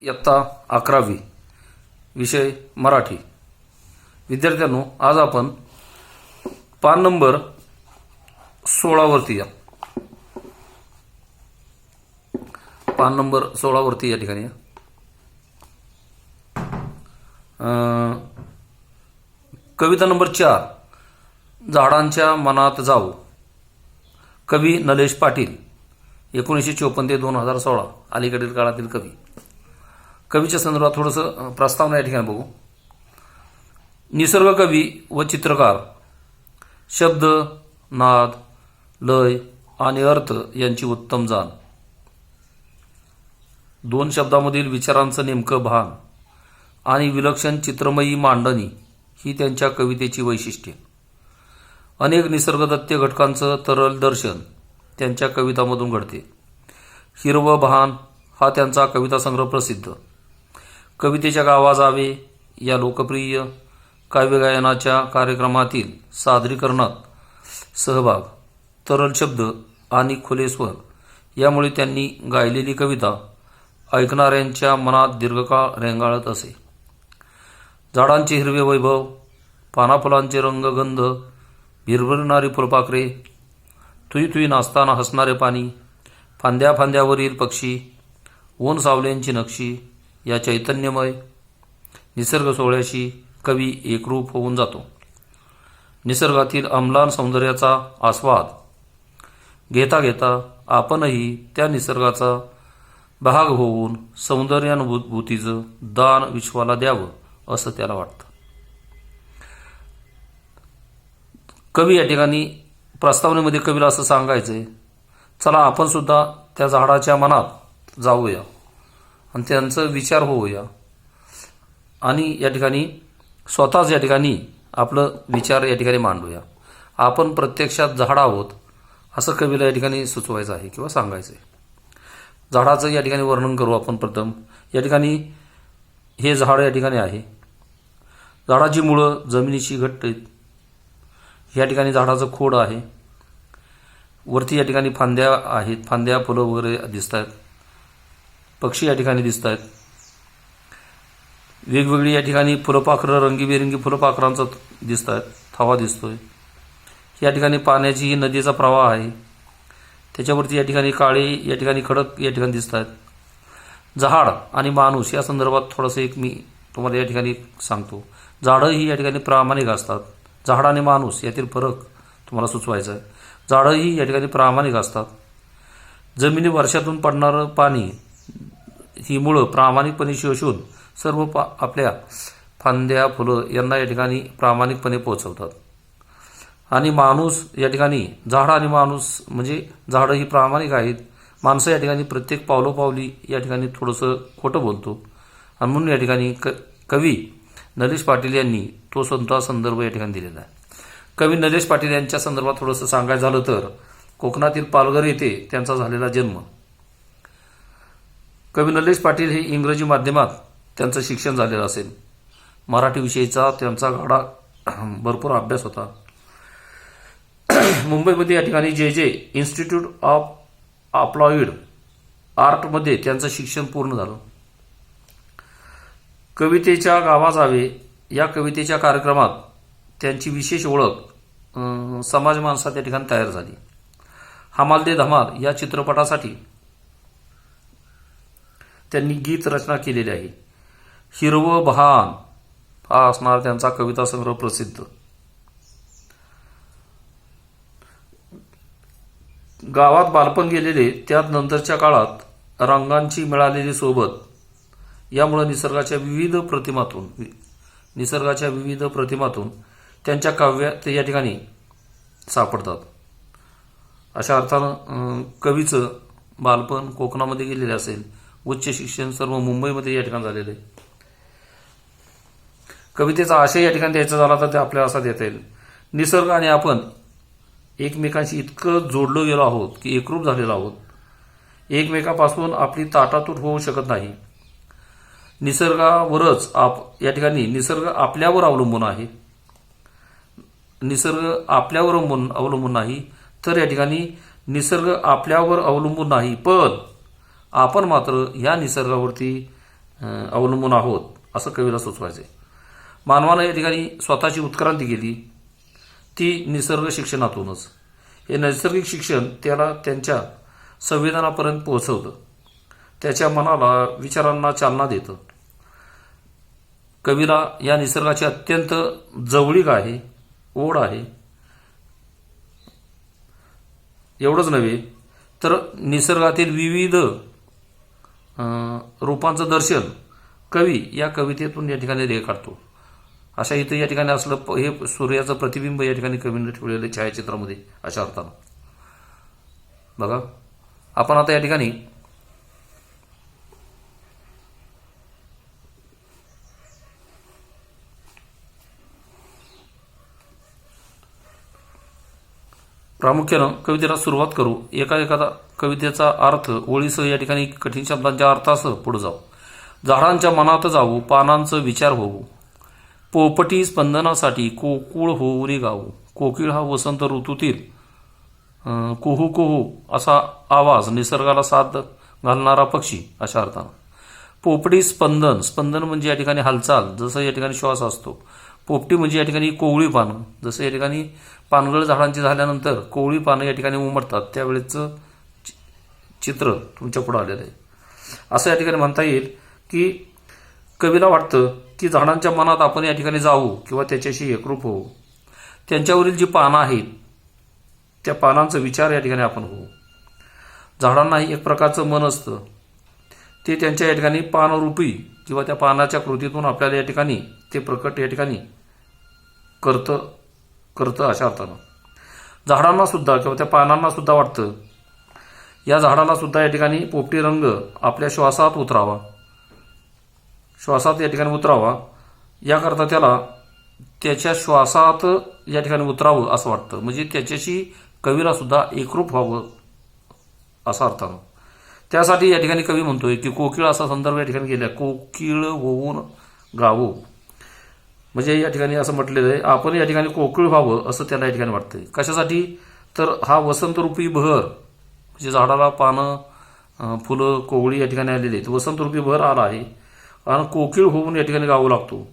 इयत्ता 11वी विषय मराठी. विद्यार्थ्यांनो, आज आपण पान नंबर 16 वरती या. पान नंबर 16 वरती या ठिकाणी कविता नंबर 4, झाडांच्या मनात जाऊ. कवी नलेश पाटील, 1954 ते 2016, अलीकडील काळातील कवी. कवीच्या संदर्भात थोडंसं प्रस्तावना या ठिकाणी बघू. निसर्ग कवी व चित्रकार. शब्द, नाद, लय आणि अर्थ यांची उत्तम जाण. दोन शब्दामधील विचारांचं नेमकं भान आणि विलक्षण चित्रमयी मांडणी ही त्यांच्या कवितेची वैशिष्ट्ये. अनेक निसर्गदत्त घटकांचं तरल दर्शन त्यांच्या कवितांमधून घडते. हिरवं भान हा त्यांचा कविता संग्रह प्रसिद्ध. कवितेच्या गावा जावे या लोकप्रिय काव्यगायनाच्या कार्यक्रमातील सादरीकरणात सहभाग, तरल शब्द आणि खुले स्वर यामुळे त्यांनी गायलेली कविता ऐकणाऱ्यांच्या मनात दीर्घकाळ रेंगाळत असे. झाडांचे हिरवे वैभव, पानाफुलांचे रंगगंध, भिरभिरणारी फुलपाखरे, थुई थुई नाचताना हसणारे पाणी, फांद्या फांद्यावरील पक्षी, ऊन सावल्यांची नक्षी या चैतन्यमय निसर्ग सोहळ्याशी कवी एकरूप होऊन जातो. निसर्गातील अम्लान सौंदर्याचा आस्वाद घेता घेता आपणही त्या निसर्गाचा भाग होऊन सौंदर्यानुभूतीचं दान विश्वाला द्यावं असं त्याला वाटतं. कवी या ठिकाणी प्रस्तावनेमध्ये कवीला असं सांगायचंय, चला आपण सुद्धा त्या झाडाच्या मनात जाऊया आणि त्यांचं विचार होऊया आणि या ठिकाणी स्वतःच या ठिकाणी आपलं विचार या ठिकाणी मांडूया. आपण प्रत्यक्षात झाड आहोत असं कवीला या ठिकाणी सुचवायचं आहे किंवा सांगायचं आहे. झाडाचं या ठिकाणी वर्णन करू आपण. प्रथम या ठिकाणी हे झाड या ठिकाणी आहे. झाडाची मुळं जमिनीशी घट्ट आहेत. या ठिकाणी झाडाचं खोड आहे. वरती या ठिकाणी फांद्या आहेत. फांद्या, फुलं वगैरे दिसत आहेत. पक्षी या ठिकाणी दिसत आहेत. वेगवेगळी या ठिकाणी फुलपाखरं, रंगीबेरंगी फुलपाखरांचा दिसत आहेत, थवा दिसतोय. या ठिकाणी पाण्याची ही नदीचा प्रवाह आहे. त्याच्यावरती या ठिकाणी काळे या ठिकाणी खडक या ठिकाणी दिसत आहेत. झाड आणि माणूस या संदर्भात थोडंसं एक मी तुम्हाला या ठिकाणी सांगतो. झाडं ही या ठिकाणी प्रामाणिक असतात. झाड आणि माणूस यातील फरक तुम्हाला सुचवायचा आहे. झाडं ही या ठिकाणी प्रामाणिक असतात. जमिनी वर्षातून पडणारं पाणी ही मुळं प्रामाणिकपणे शोषून सर्व आपल्या फांद्या, फुलं यांना या ठिकाणी प्रामाणिकपणे पोहोचवतात. आणि माणूस या ठिकाणी, झाड आणि माणूस म्हणजे झाडं ही प्रामाणिक आहेत. माणसं या ठिकाणी प्रत्येक पावलोपावली या ठिकाणी थोडंसं खोटं बोलतो. आणि म्हणून या ठिकाणी कवी नलेश पाटील यांनी तो स्वतः संदर्भ या ठिकाणी दिलेला आहे. कवी नलेश पाटील यांच्या संदर्भात थोडंसं सांगायचं झालं तर कोकणातील पालघर येथे त्यांचा झालेला जन्म. कवी नलेश पाटील हे इंग्रजी माध्यमात त्यांचं शिक्षण झालेलं असेल. मराठी विषयीचा त्यांचा गाढा भरपूर अभ्यास होता. मुंबईमध्ये या ठिकाणी जे इन्स्टिट्यूट ऑफ अप्लाइड आर्टमध्ये त्यांचं शिक्षण पूर्ण झालं. कवितेच्या गावा जावे या कवितेच्या कार्यक्रमात त्यांची विशेष ओळख समाज माणसात या ठिकाणी तयार झाली. हमाल दे धमाल या चित्रपटासाठी त्यांनी गीत रचना केलेली आहे. हिरवं बहान हा असणार त्यांचा कविता संग्रह प्रसिद्ध. गावात बालपण गेलेले, त्यात नंतरच्या काळात रंगांची मिळालेली सोबत यामुळे निसर्गाच्या विविध प्रतिमातून त्यांच्या काव्यात या ठिकाणी सापडतात. अशा अर्थानं कवीचं बालपण कोकणामध्ये गेलेले असेल. उच्च शिक्षण सर्व मुंबईमध्ये या ठिकाणी झालेलं आहे. कवितेचा आशय या ठिकाणी द्यायचा झाला तर ते आपल्याला असा देता येईल. निसर्ग आणि आपण एकमेकांशी इतकं जोडलो गेलो आहोत की एकरूप झालेलो आहोत. एकमेकापासून आपली ताटातूट होऊ शकत नाही. निसर्गावरच या ठिकाणी निसर्ग आपल्यावर अवलंबून आहे. निसर्ग आपल्यावर अवलंबून नाही तर या ठिकाणी निसर्ग आपल्यावर अवलंबून नाही, पण आपण मात्र या निसर्गावरती अवलंबून आहोत असं कवीला सुचवायचे. मानवानं या ठिकाणी स्वतःची उत्क्रांती केली ती निसर्ग शिक्षणातूनच. हे नैसर्गिक शिक्षण त्याला त्यांच्या संवेदनापर्यंत पोहोचवतं, त्याच्या मनाला विचारांना चालना देतं. कवीला या निसर्गाची अत्यंत जवळीक आहे, ओढ आहे. एवढंच नव्हे तर निसर्गातील विविध रूपांचं दर्शन कवी या कवितेतून या ठिकाणी रेखाटतो. अशा इथं या ठिकाणी असलं हे सूर्याचं प्रतिबिंब या ठिकाणी कवीने ठेवलेलं छायाचित्रामध्ये अशा अर्थानं. बघा आपण आता या ठिकाणी प्रामुख्यानं कवितेला सुरुवात करू. एखादा कवितेचा अर्थ ओळीसह या ठिकाणी कठीण शब्दांच्या अर्थासह पुढे जाऊ. झाडांच्या मनात जाऊ, पानांचं विचार होऊ, पोपटी स्पंदनासाठी कोकुळ होऊनी गाऊ. कोकिळ हा वसंत ऋतूतील कुहू कुहू असा आवाज, निसर्गाला साथ घालणारा पक्षी अशा अर्थानं. पोपटी स्पंदन, स्पंदन म्हणजे या ठिकाणी हालचाल, जसं या ठिकाणी श्वास असतो. पोपटी म्हणजे या ठिकाणी कोवळी पानं, जसं या ठिकाणी पानगळ झाडांची झाल्यानंतर कोवळी पानं या ठिकाणी उमटतात त्यावेळेचं चित्र तुमच्या पुढे आलेलं आहे. असं या ठिकाणी म्हणता येईल की कवीला वाटतं की झाडांच्या मनात आपण या ठिकाणी जाऊ किंवा त्याच्याशी एकरूप होऊ. त्यांच्यावरील जी पानं आहेत त्या पानांचा विचार या ठिकाणी आपण होऊ. झाडांनाही एक प्रकारचं मन असतं, ते त्यांच्या या ठिकाणी पानरूपी किंवा त्या पानाच्या कृतीतून आपल्याला या ठिकाणी ते प्रकट या ठिकाणी करतं अशा अर्थानं. झाडांना सुद्धा किंवा त्या पानांना सुद्धा वाटतं या झाडाला सुद्धा या ठिकाणी पोपटी रंग आपल्या श्वासात या ठिकाणी उतरावा, याकरता त्याला त्याच्या श्वासात या ठिकाणी उतरावं असं वाटतं. म्हणजे त्याच्याशी कवीला सुद्धा एकरूप व्हावं असा अर्थानं. त्यासाठी या ठिकाणी कवी म्हणतोय की कोकिळ असा संदर्भ या ठिकाणी गेला, कोकिळ होऊन गावो. म्हणजे या ठिकाणी असं म्हटलेलं आहे आपण या ठिकाणी कोकिळ व्हावं असं त्याला या ठिकाणी वाटतंय. कशासाठी तर हा वसंतरूपी बहर म्हणजे झाडाला पानं फुलं कोवळी या ठिकाणी आलेली आहेत, वसंतरूपी बहर आला आहे आणि कोकिळ होऊन या ठिकाणी गावं लागतो.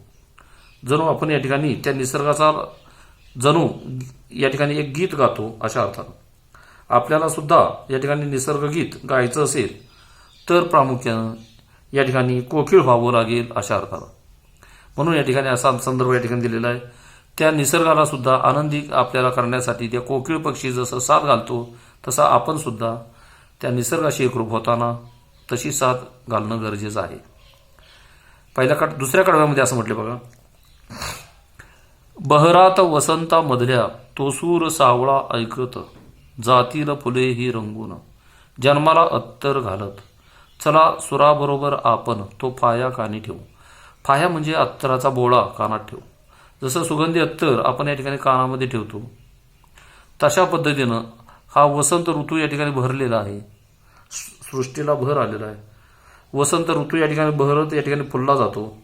जणू आपण या ठिकाणी त्या निसर्गाचा जणू या ठिकाणी एक गीत गातो अशा अर्थानं. आपल्याला सुद्धा या ठिकाणी निसर्गगीत गायचं असेल तर प्रामुख्यानं या ठिकाणी कोकिळ व्हावं लागेल अशा अर्थानं. म्हणून या ठिकाणी असा संदर्भ या ठिकाणी दिलेला आहे. त्या निसर्गाला सुद्धा आनंदी आपल्याला करण्यासाठी त्या कोकिळ पक्षी जसं साथ घालतो तसा आपण सुद्धा त्या निसर्गाशी एकरूप होताना तशी साथ घालणं गरजेचं आहे. दुसऱ्या कडव्यामध्ये असं म्हटलं बघा, बहरात वसंतामधल्या तो सूर सावळा ऐकत, जातील फुले ही रंगून, जन्माला अत्तर घालत, चला सुराबरोबर आपण तो फाया कानी ठेवू. फाया म्हणजे अत्तराचा बोळा कानात ठेवू. जसं सुगंधी अत्तर आपण या ठिकाणी कानामध्ये ठेवतो तशा पद्धतीनं हा वसंत ऋतू या ठिकाणी भरलेला आहे, सृष्टीला भर आलेला आहे. वसंत ऋतू या ठिकाणी बहरत या ठिकाणी फुलला जातो.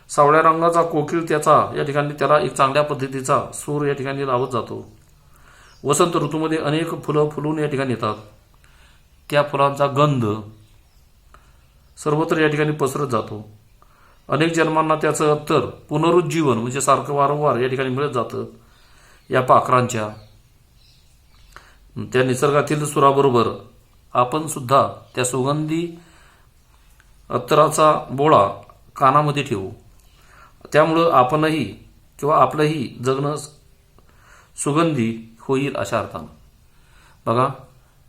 सावळ्या रंगाचा कोकिळ त्याला एक चांगल्या पद्धतीचा सूर या ठिकाणी लावत जातो. वसंत ऋतूमध्ये अनेक फुलं फुलून या ठिकाणी येतात. त्या फुलांचा गंध सर्वत्र या ठिकाणी पसरत जातो. अनेक जन्मांना त्याचं अत्तर पुनरुज्जीवन म्हणजे सारखं वारंवार या ठिकाणी मिळत जातं. या पाखरांच्या त्या निसर्गातील सुराबरोबर आपण सुद्धा त्या सुगंधी अत्तराचा बोळा कानामध्ये ठेवू. त्यामुळं आपणही किंवा आपलंही जगणं सुगंधी होईल अशा अर्थानं. बघा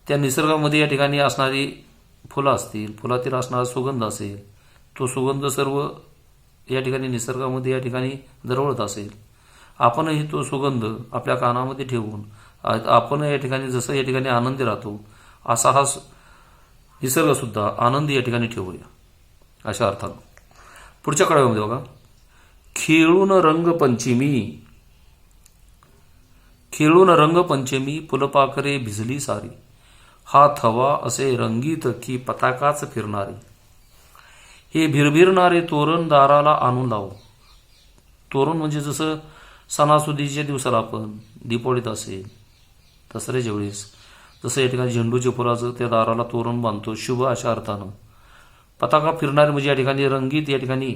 त्या निसर्गामध्ये या ठिकाणी असणारी फुलं असतील, फुलातील असणारा सुगंध असेल, तो सुगंध सर्व या ठिकाणी निसर्गामध्ये या ठिकाणी दरवळत असेल. आपणही तो सुगंध आपल्या कानामध्ये ठेवून आपण या ठिकाणी जसं या ठिकाणी आनंदी राहतो असा हा निसर्ग सुद्धा आनंदी या ठिकाणी ठेवूया अशा अर्थानं. पुढच्या कडव्यामध्ये बघा, खेळून रंगपंचमी फुलपाखरे भिजली सारी, हा थवा असे रंगीत की पताकाच फिरणारी, हे भिरभिरणारे तोरण दाराला आणून लावू. तोरण म्हणजे जसं सणासुदीच्या दिवसाला आपण दीपावलीत असेल दसऱ्याच्या वेळेस जसं या ठिकाणी झेंडूच्या फुलाचं त्या दाराला तोरण बांधतो शुभ अशा अर्थानं. पताका फिरणारी म्हणजे या ठिकाणी रंगीत या ठिकाणी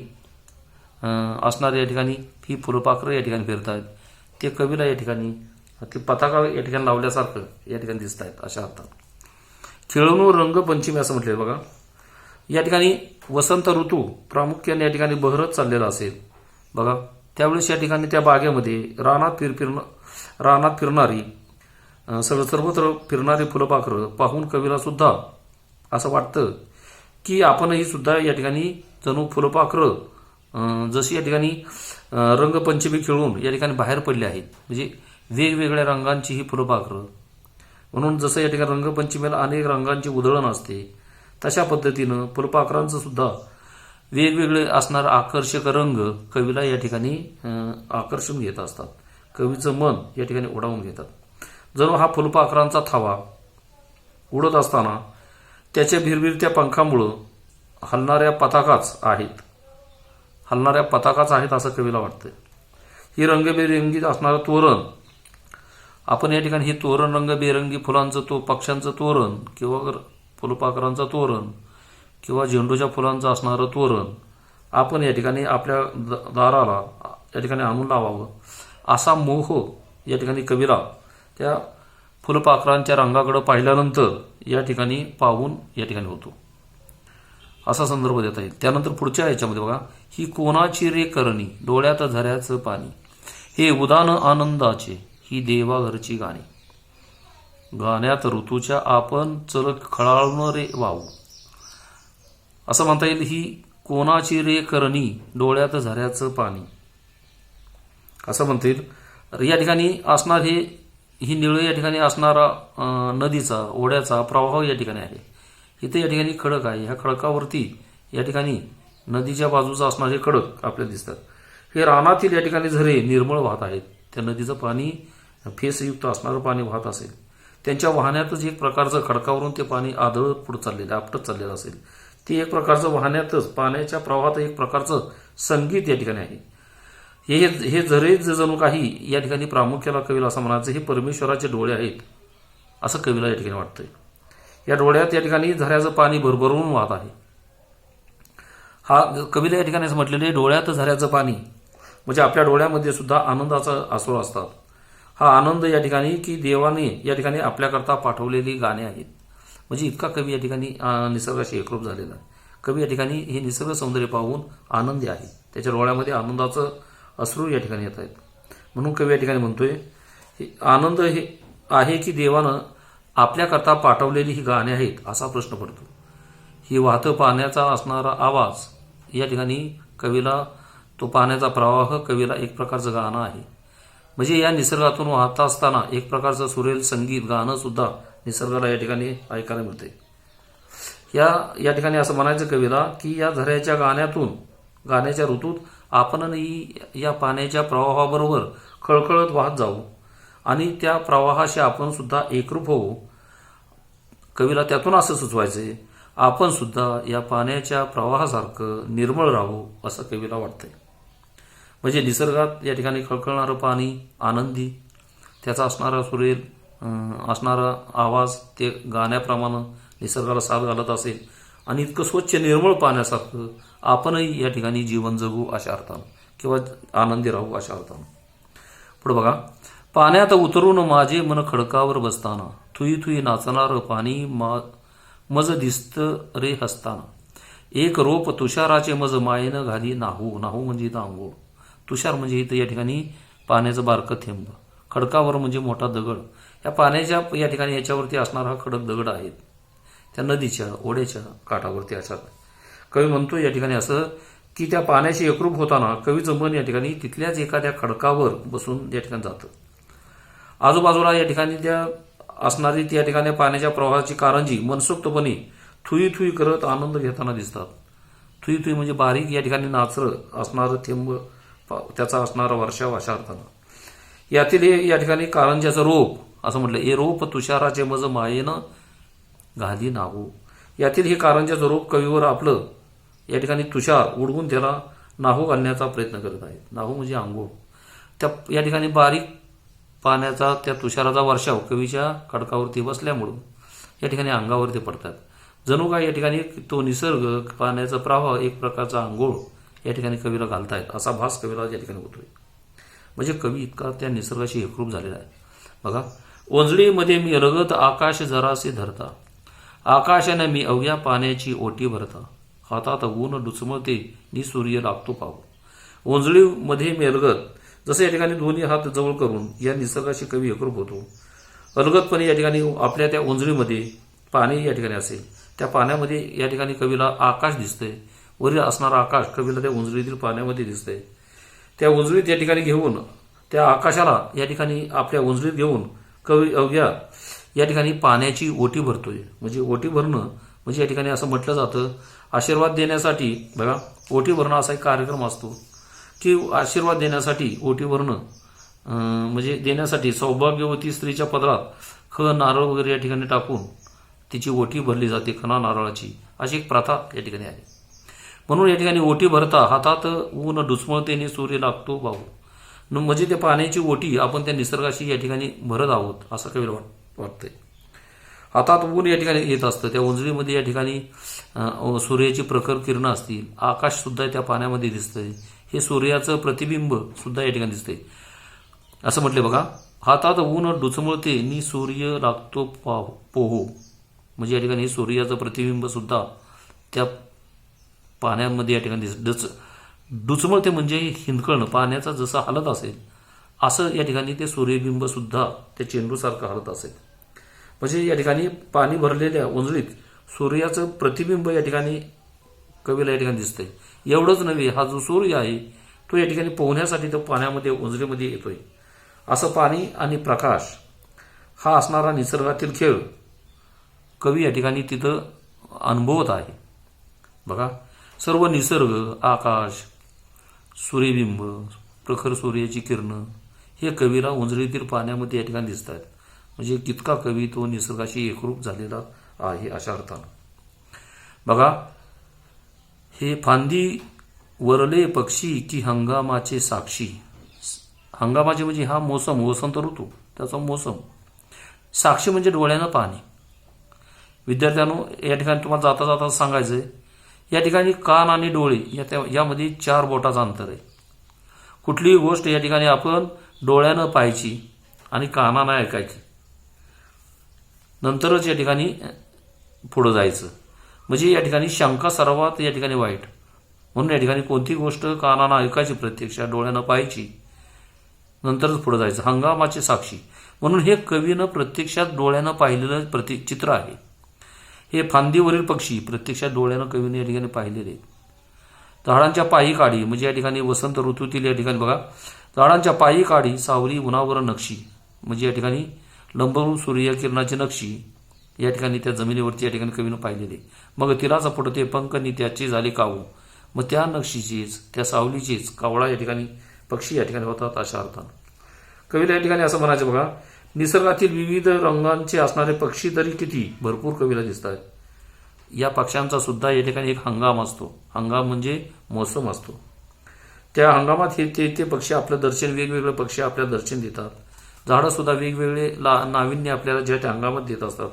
असणारे या ठिकाणी ही फुलपाखरं या ठिकाणी फिरत आहेत. ते कवीला या ठिकाणी ते पताका या ठिकाणी लावल्यासारखं या ठिकाणी दिसत आहेत अशा अर्थात. खेळणूर रंगपंचमी असं म्हटले बघा. या ठिकाणी वसंत ऋतू प्रामुख्याने या ठिकाणी बहरत चाललेला असेल बघा. त्यावेळेस या ठिकाणी त्या बागेमध्ये रानात फिरणारी सर्वत्र फिरणारी फुलपाखरं पाहून कवीला सुद्धा असं वाटतं की आपणही सुद्धा या ठिकाणी जणू फुलपाखरं जशी या ठिकाणी रंगपंचमी खेळून या ठिकाणी बाहेर पडले आहेत. म्हणजे वेगवेगळ्या रंगांची ही फुलपाखरं. म्हणून जसं या ठिकाणी रंगपंचमीला अनेक रंगांची उधळण असते तशा पद्धतीनं फुलपाखरांचं सुद्धा वेगवेगळे असणारे आकर्षक रंग कवीला या ठिकाणी आकर्षून घेत असतात. कवीचं मन या ठिकाणी ओढावून घेतात. जणू हा फुलपाखरांचा थावा उडत असताना त्याच्या भिरभिरत्या पंखामुळं हलणाऱ्या पताकाच आहेत असं कवीला वाटतं. ही रंगबेरंगी असणारं तोरण आपण या ठिकाणी हे तोरण रंगबेरंगी फुलांचं पक्ष्यांचं तोरण किंवा फुलपाखरांचं तोरण किंवा झेंडूच्या फुलांचं असणारं तोरण आपण या ठिकाणी आपल्या दाराला या ठिकाणी आणून लावावं असा मोह या ठिकाणी कवीला त्या फुलपाखरांच्या रंगाकडे पाहिल्यानंतर या ठिकाणी पाहून या ठिकाणी होतो असा संदर्भ देता येईल. त्यानंतर पुढच्या याच्यामध्ये बघा. ही कोणाची रे करणी डोळ्यात झऱ्याचं पाणी हे उदान आनंदाचे ही देवाघरची गाणी गाण्यात ऋतूच्या आपण चल खळाळून रे वाहू असं म्हणता येईल. ही कोणाची रे करणी डोळ्यात झऱ्याचं पाणी असं म्हणता येईल. या ठिकाणी असणार ही निळे या ठिकाणी असणारा नदीचा ओढ्याचा प्रवाह या ठिकाणी आहे. इथे या ठिकाणी खडक आहे. ह्या खडकावरती या ठिकाणी नदीच्या बाजूचा असणारे खडक आपल्याला दिसतात. हे रानातील या ठिकाणी झरे निर्मळ वाहत आहेत. त्या नदीचं पाणी फेसयुक्त असणारं पाणी वाहत असेल. त्यांच्या वाहण्यातच एक प्रकारचं खडकावरून ते पाणी आदळत पुढे चाललेलं आपटत चाललेलं असेल. ते एक प्रकारचं वाहण्यातच पाण्याच्या प्रवाहात एक प्रकारचं संगीत या ठिकाणी आहे. हे झरे जणू काही या ठिकाणी प्रामुख्याला कवीला असं म्हणायचं हे परमेश्वराचे डोळे आहेत असं कवीला या ठिकाणी वाटतंय. या डोळ्यात या ठिकाणी झऱ्याचं पाणी भरभरून वाहत आहे. हा कवीला या ठिकाणी असं म्हटलेलं आहे डोळ्यात झऱ्याचं पाणी म्हणजे आपल्या डोळ्यामध्ये सुद्धा आनंदाचा आसरू असतात. हा आनंद या ठिकाणी की देवाने या ठिकाणी आपल्याकरता पाठवलेली गाणे आहेत. म्हणजे इतका कवी या ठिकाणी निसर्गाशी एकरूप झालेला आहे. कवी या ठिकाणी हे निसर्ग सौंदर्य पाहून आनंदी आहे. त्याच्या डोळ्यामध्ये आनंदाचं अश्रू या ठिकाणी येत आहेत. म्हणून कवी या ठिकाणी म्हणतोय आनंद हे आहे की देवानं आपल्याकरता पाठवलेली ही गाणे आहेत असा प्रश्न पडतो. ही वाहतं पाण्याचा असणारा आवाज या ठिकाणी कवीला तो पाण्याचा प्रवाह कवीला एक प्रकारचं गाणं आहे. म्हणजे या निसर्गातून वाहता असताना एक प्रकारचं सुरेल संगीत गाणं सुद्धा निसर्गाला या ठिकाणी ऐकायला मिळते. या ठिकाणी असं म्हणायचं कवीला की या झऱ्याच्या गाण्याच्या ऋतूत आपणही या पाण्याच्या प्रवाहाबरोबर खळखळत वाहत जाऊ आणि त्या प्रवाहाशी आपण सुद्धा एकरूप होऊ. कवीला त्यातून असं सुचवायचंय आपण सुद्धा या पाण्याच्या प्रवाहासारखं निर्मळ राहू असं कवीला वाटतंय. म्हणजे निसर्गात या ठिकाणी खळखळणारं पाणी आनंदी त्याचा असणारा सुरेल असणारा आवाज ते गाण्याप्रमाणे निसर्गाला साथ घालत असेल आणि इतकं स्वच्छ निर्मळ पाण्यासारखं आपणही या ठिकाणी जीवन जगू अशा अर्थानं किंवा आनंदी राहू अशा अर्थानं. पुढे बघा. पाण्यात उतरून माझे मन खडकावर बसताना थुई थुई नाचणारं पाणी मज दिसत रे हसताना एक रोप तुषाराचे मज मायेनं घाली नाहू नाहू म्हणजे इथं आंघोळ. तुषार म्हणजे इथं या ठिकाणी पाण्याचं बारकं थेंब. खडकावर म्हणजे मोठा दगड. या पाण्याच्या या ठिकाणी याच्यावरती असणारा हा खडक दगड आहेत त्या नदीच्या ओढ्याच्या काठावरती अशा. कवी म्हणतो या ठिकाणी असं की त्या पाण्याशी एकरूप होताना कवीचं मन या ठिकाणी तिथल्याच एखाद्या खडकावर बसून या ठिकाणी जातं. आजूबाजूला या ठिकाणी त्या असणारी त्या ठिकाणी पाण्याच्या प्रवाहाची कारंजी मनसोक्तपणे थुई थुई करत आनंद घेताना दिसतात. थुई थुई म्हणजे बारीक या ठिकाणी नाचरं असणारं थेंब त्याचा असणारा वर्षाव अशा अर्थानं. यातील हे या ठिकाणी कारंजाचं रोप असं म्हटलं ए रोप तुषाराचे मज मायेनं घाली नाहू. यातील हे कारंजाचं रोप कवीवर आपलं या ठिकाणी तुषार उडवून त्याला नाहू घालण्याचा प्रयत्न करत आहेत. नाहू म्हणजे आंघोळ. त्या या ठिकाणी बारीक पाण्याचा त्या तुषाराचा वर्षाव कवीच्या खडकावरती बसल्यामुळं या ठिकाणी अंगावरती पडतात. जणू काय या ठिकाणी तो निसर्ग, पाण्याचा प्रवाह एक प्रकारचा आंघोळ या ठिकाणी कवीला घालतायत असा भास कवीला या ठिकाणी होतोय. म्हणजे कवी इतका त्या निसर्गाशी एकरूप झालेला आहे. बघा, ओंजळीमध्ये मी रगत आकाश जरासे धरता, आकाशाने मी अवघ्या पाण्याची ओटी भरता, हातात ऊन डुचमळते नि सूर्य लागतो पाहू. ओंजळीमध्ये मी अलगद, जसं या ठिकाणी दोन्ही हात जवळ करून या निसर्गाशी कवी एकरूप होतो. अलगदपणे या ठिकाणी आपल्या त्या ओंजळीमध्ये पाणी या ठिकाणी असेल, त्या पाण्यामध्ये या ठिकाणी कवीला आकाश दिसतंय. वरील असणारा आकाश कवीला त्या ओंजळीतील पाण्यामध्ये दिसतंय. त्या ओंजळीत या ठिकाणी घेऊन त्या आकाशाला या ठिकाणी आपल्या ओंजळीत घेऊन कवी अवघ्या या ठिकाणी पाण्याची ओटी भरतोय. म्हणजे ओटी भरणं म्हणजे या ठिकाणी असं म्हटलं जातं, आशीर्वाद देण्यासाठी बघा ओटी भरणं असा एक कार्यक्रम असतो की आशीर्वाद देण्यासाठी ओटी भरणं म्हणजे देण्यासाठी सौभाग्यवती स्त्रीच्या पदरात नारळ वगैरे या ठिकाणी टाकून तिची ओटी भरली जाते, खणा नारळाची, अशी एक प्रथा या ठिकाणी आहे. म्हणून या ठिकाणी ओटी भरता हातात ऊन डुचमळतेने सूर्य लागतो भाऊ. म्हणजे त्या पाण्याची ओटी आपण त्या निसर्गाशी या ठिकाणी भरत आहोत असं कवीला वाटतंय. हातात ऊन या ठिकाणी येत असतं, त्या ओंजळीमध्ये या ठिकाणी सूर्याची प्रखर किरणं असतील, आकाश सुद्धा त्या पाण्यामध्ये दिसतंय, हे सूर्याचं प्रतिबिंब सुद्धा या ठिकाणी दिसतंय. असं म्हटले बघा, हातात ऊन डुचमळते नि सूर्य लागतो पोहो. म्हणजे या ठिकाणी सूर्याचं प्रतिबिंब सुद्धा त्या पाण्यामध्ये या ठिकाणी डुचमळते म्हणजे हिंदकळणं, पाण्याचा जसं हलत असेल असं या ठिकाणी ते सूर्यबिंब सुद्धा त्या चेंडूसारखं हलत असेल. म्हणजे या ठिकाणी पाणी भरलेल्या ओंजळीत सूर्याचं प्रतिबिंब या ठिकाणी कवीला या ठिकाणी दिसतंय. एवढंच नव्हे, हा जो सूर्य आहे तो या ठिकाणी पोहण्यासाठी तो पाण्यामध्ये ओंजळीमध्ये येतोय. असं पाणी आणि प्रकाश हा असणारा निसर्गातील खेळ कवी या ठिकाणी तिथं अनुभवत आहे. बघा, सर्व निसर्ग, आकाश, सूर्यबिंब, प्रखर सूर्याची किरणं हे कवीला ओंजळीतील पाण्यामध्ये या ठिकाणी दिसत आहेत. म्हणजे कितका कवी तो निसर्गाशी एकरूप झालेला आहे अशा अर्थानं. बघा, हे फांदी वरले पक्षी की हंगामाचे साक्षी. हंगामाचे म्हणजे हा मोसम, वसंत ऋतू, त्याचा मोसम. साक्षी म्हणजे डोळ्यानं पाहणे. विद्यार्थ्यांनो, या ठिकाणी तुम्हाला जाता जाता सांगायचंय, या ठिकाणी कान आणि डोळे यामध्ये 4 बोटाचं अंतर आहे. कुठलीही गोष्ट या ठिकाणी आपण डोळ्यानं पाहायची आणि कानानं ऐकायची, नंतरच या ठिकाणी पुढं जायचं. म्हणजे या ठिकाणी शंका सर्वात या ठिकाणी वाईट. म्हणून या ठिकाणी कोणती गोष्ट कानानं ऐकायची, प्रत्यक्षात डोळ्यानं पाहायची, नंतरच पुढे जायचं. हंगामाचे साक्षी म्हणून हे कवीनं प्रत्यक्षात डोळ्यानं पाहिलेलं चित्र आहे. हे फांदीवरील पक्षी प्रत्यक्षात डोळ्यानं कवीने या ठिकाणी पाहिलेले. झाडांच्या पायी काढी म्हणजे या ठिकाणी वसंत ऋतूतील या ठिकाणी बघा, झाडांच्या पायी काढी सावली उन्हावर नक्षी. म्हणजे या ठिकाणी लंबरूप सूर्यकिरणाची नक्षी या ठिकाणी त्या जमिनीवरती या ठिकाणी कवीनं पाहिलेली. मग तिलाच फुटते पंखनी त्याची झाली काऊ. मग त्या नक्षीचीच, त्या सावलीचीच कावळा या ठिकाणी पक्षी या ठिकाणी होतात अशा अर्थानं. कवीला या ठिकाणी असं म्हणायचं बघा, निसर्गातील विविध रंगांचे असणारे पक्षी तरी किती भरपूर कवीला दिसतात. या पक्ष्यांचा सुद्धा या ठिकाणी एक हंगाम असतो. हंगाम म्हणजे मोसम असतो. त्या हंगामात ते पक्षी आपलं दर्शन, वेगवेगळे पक्षी आपल्याला दर्शन देतात. झाडं सुद्धा वेगवेगळे नाविन्य आपल्याला ज्या त्या हंगामात देत असतात.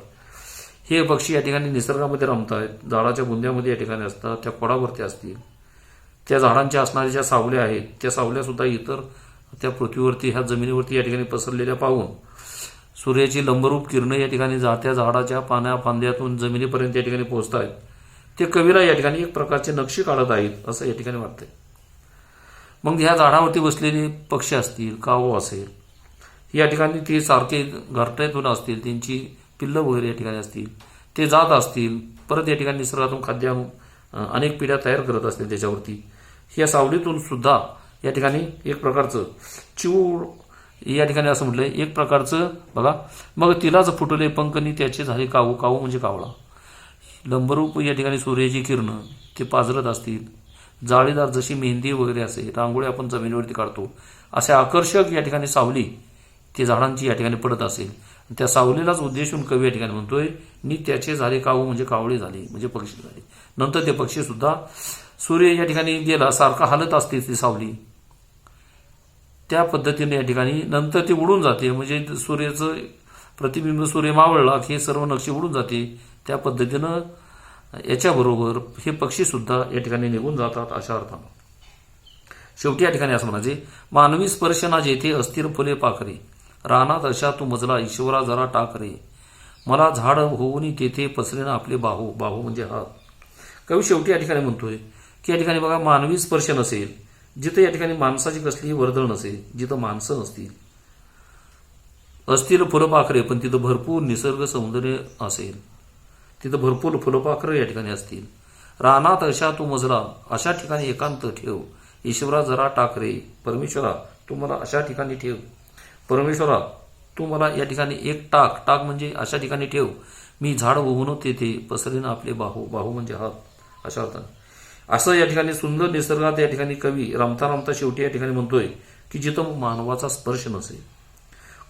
हे पक्षी या ठिकाणी निसर्गामध्ये रमतायत, झाडाच्या बुंद्यामध्ये या ठिकाणी असतात, त्या खोडावरती असतील. त्या झाडांच्या असणाऱ्या ज्या सावल्या आहेत त्या सावल्या सुद्धा इतर त्या पृथ्वीवरती, ह्या जमिनीवरती या ठिकाणी पसरलेल्या पाहून सूर्याची लंबरूप किरणं या ठिकाणी त्या झाडाच्या पाण्या फांद्यातून जमिनीपर्यंत या ठिकाणी पोहोचत आहेत. ते कवीला या ठिकाणी एक प्रकारचे नक्षी काढत आहेत असं या ठिकाणी वाटतंय. मग ह्या झाडावरती बसलेले पक्षी असतील, कावळा असेल, या ठिकाणी ते सारखे घरट्यातून असतील, त्यांची पिल्लं वगैरे या ठिकाणी असतील, ते जात असतील, परत या ठिकाणी निसर्गातून खाद्य अनेक पिढ्या तयार करत असतील त्याच्यावरती. ह्या सावलीतून सुद्धा या ठिकाणी एक प्रकारचं चिवूळ या ठिकाणी असं म्हटलंय, एक प्रकारचं बघा, मग तिलाच फुटले पंखनी त्याचे झाले काऊ. काऊ म्हणजे कावळा. लंबरूप या ठिकाणी सूर्याची किरणं ते पाजरत असतील, जाळीदार जशी मेहंदी वगैरे असे, रांगोळी आपण जमिनीवरती काढतो, असे आकर्षक या ठिकाणी सावली ते झाडांची या ठिकाणी पडत असेल. त्या सावलीलाच उद्देशून कवी या ठिकाणी म्हणतोय, नि त्याचे झाले काऊ म्हणजे कावळे झाले, म्हणजे पक्षी झाले. नंतर ते पक्षी सुद्धा सूर्य या ठिकाणी गेला सारखा हालत असते ती सावली, त्या पद्धतीने या ठिकाणी नंतर ती उडून जाते. म्हणजे सूर्याचं प्रतिबिंब सूर्य मावळला की हे सर्व नक्षी उडून जाते. त्या पद्धतीनं याच्याबरोबर हे पक्षीसुद्धा या ठिकाणी निघून जातात अशा अर्थानं. शेवटी या ठिकाणी असं म्हणायचे, मानवी स्पर्श ना जेथे अस्थिर फुले पाखरे, रानात अशा तू मजला ईश्वरा जरा टाक रे, मला झाड होऊन तेथे पसरेन आपले बाहू. बाहू म्हणजे हात. कवी शेवटी या ठिकाणी म्हणतोय की या ठिकाणी बघा, मानवी स्पर्श नसेल जिथे या ठिकाणी माणसाची कसलीही वर्दळ नसेल, जिथं माणसं नसतील, असतील फुलपाखरे पण तिथं भरपूर निसर्ग सौंदर्य असेल, तिथं भरपूर फुलपाखरे या ठिकाणी असतील, रानात अशा तू मजला अशा ठिकाणी एकांत ठेव, ईश्वरा जरा टाक रे, परमेश्वरा तू मला अशा ठिकाणी ठेव, परमेश्वरा तू मला या ठिकाणी एक टाक. टाक म्हणजे अशा ठिकाणी ठेव, मी झाड उगवून तेथे पसरेन आपले बाहू. बाहू म्हणजे हात अशा अर्थाने. असं या ठिकाणी सुंदर निसर्गात या ठिकाणी कवी रमता रमता शेवटी या ठिकाणी म्हणतोय की जिथं मानवाचा स्पर्श नसेल,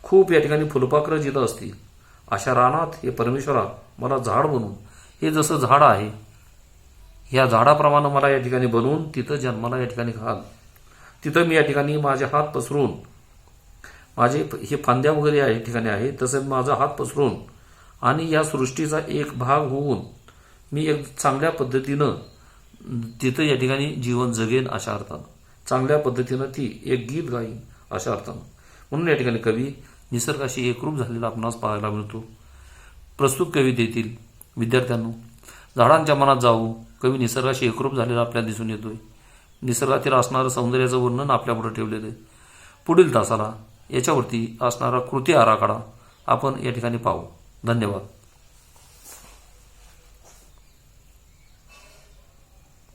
खूप या ठिकाणी फुलपाखरं जिथं असतील, अशा रानात हे परमेश्वरा मला झाड बनवून, हे जसं झाड आहे ह्या झाडाप्रमाणे मला या ठिकाणी बनवून तिथं जन्माला या ठिकाणी घाल. तिथं मी या ठिकाणी माझे हात पसरून, माझे हे फांद्या वगैरे या ठिकाणी आहे तसंच माझा हात पसरून आणि या सृष्टीचा एक भाग होऊन मी एक चांगल्या पद्धतीनं तिथं या ठिकाणी जीवन जगेन अशा अर्थानं, चांगल्या पद्धतीनं ती एक गीत गाईन अशा अर्थानं. म्हणून या ठिकाणी कवी निसर्गाशी एकरूप झालेला आपणास पाहायला मिळतो. प्रस्तुत कवितेतील विद्यार्थ्यांनो, झाडांच्या मनात जाऊ कवी निसर्गाशी एकरूप झालेला आपल्याला दिसून येतोय. निसर्गातील असणारं सौंदर्याचं वर्णन आपल्यापुढे ठेवलेलं आहे. पुढील तासाला याच्यावरती असणारा कृती आराखडा आपण या ठिकाणी पाहू. धन्यवाद.